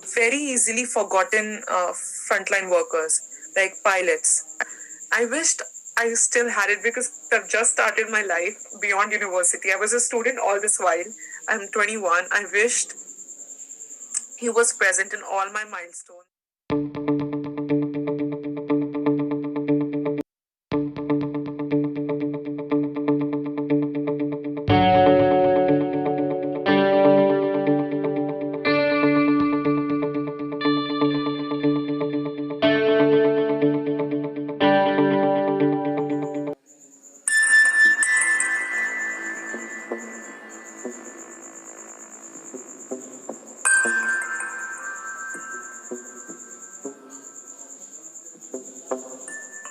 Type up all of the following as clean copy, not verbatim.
very easily forgotten frontline workers like pilots. I wished I still had it because I've just started my life beyond university. I was a student all this while. I'm 21. I wished he was present in all my milestones.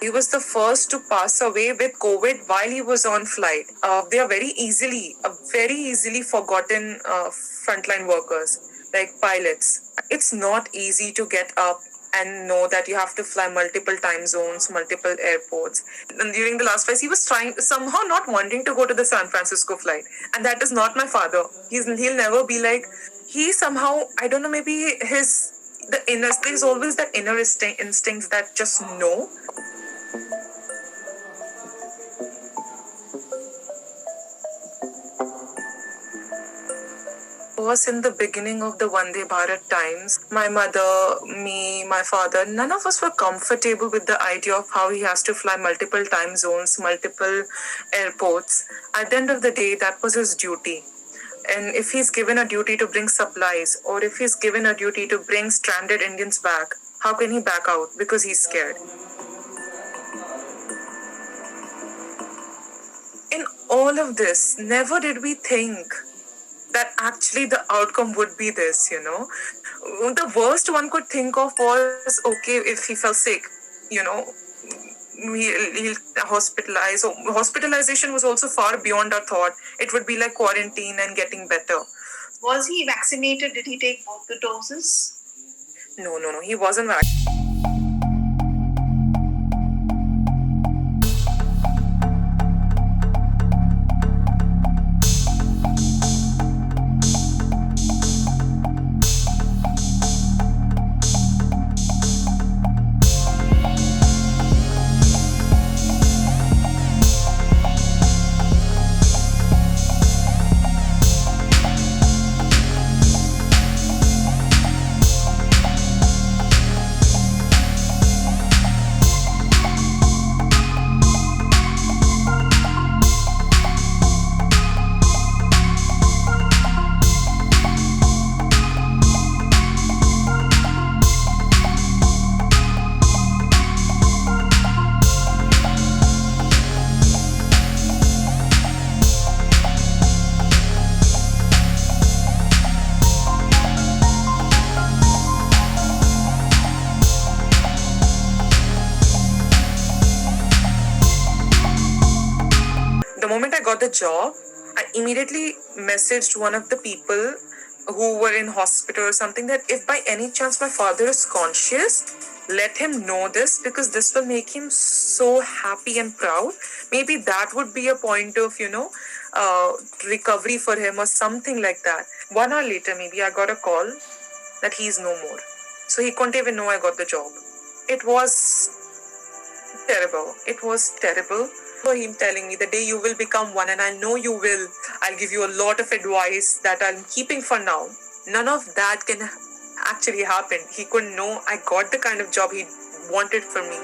He was the first to pass away with COVID while he was on flight. They are very easily forgotten frontline workers like pilots. It's not easy to get up and know that you have to fly multiple time zones, multiple airports. And during the last flight, he was trying somehow not wanting to go to the San Francisco flight, and that is not my father. He'll never be like. He somehow, I don't know, maybe there's always that inner instincts that just know. Was in the beginning of the Vande Bharat times. My mother, me, my father, none of us were comfortable with the idea of how he has to fly multiple time zones, multiple airports. At the end of the day, that was his duty. And if he's given a duty to bring supplies, or if he's given a duty to bring stranded Indians back, how can he back out? Because he's scared. In all of this, never did we think that actually the outcome would be this, The worst one could think of was, okay, if he fell sick, he'll hospitalize. So hospitalization was also far beyond our thought. It would be like quarantine and getting better. Was he vaccinated? Did he take both the doses? No. He wasn't vaccinated. The moment I got the job, I immediately messaged one of the people who were in hospital or something that if by any chance my father is conscious, let him know this because this will make him so happy and proud. Maybe that would be a point of, recovery for him or something like that. 1 hour later, maybe I got a call that he's no more. So he couldn't even know I got the job. It was terrible. It was terrible. For him telling me the day you will become one, and I know you will, I'll give you a lot of advice that I'm keeping for now. None of that can actually happen. He couldn't know I got the kind of job he wanted for me.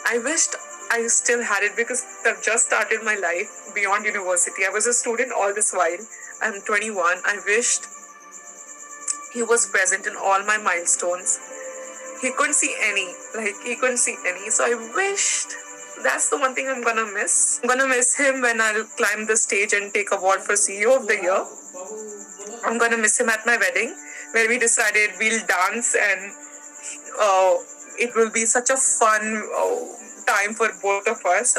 I wished I still had it because I've just started my life beyond university. I was a student all this while. I'm 21. I wished he was present in all my milestones. He couldn't see any. So I wished. That's the one thing I'm gonna miss. I'm gonna miss him when I'll climb the stage and take award for CEO of the Year. I'm gonna miss him at my wedding, where we decided we'll dance and it will be such a fun time for both of us.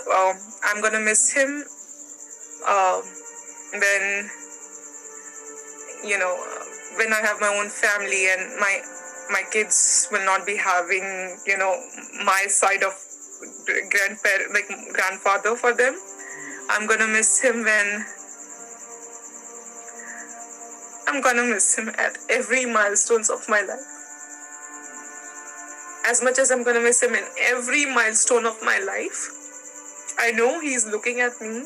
I'm gonna miss him when when I have my own family and my kids will not be having my side of grandfather for them. I'm gonna miss him I'm gonna miss him at every milestones of my life. As much as I'm gonna miss him in every milestone of my life, I know he's looking at me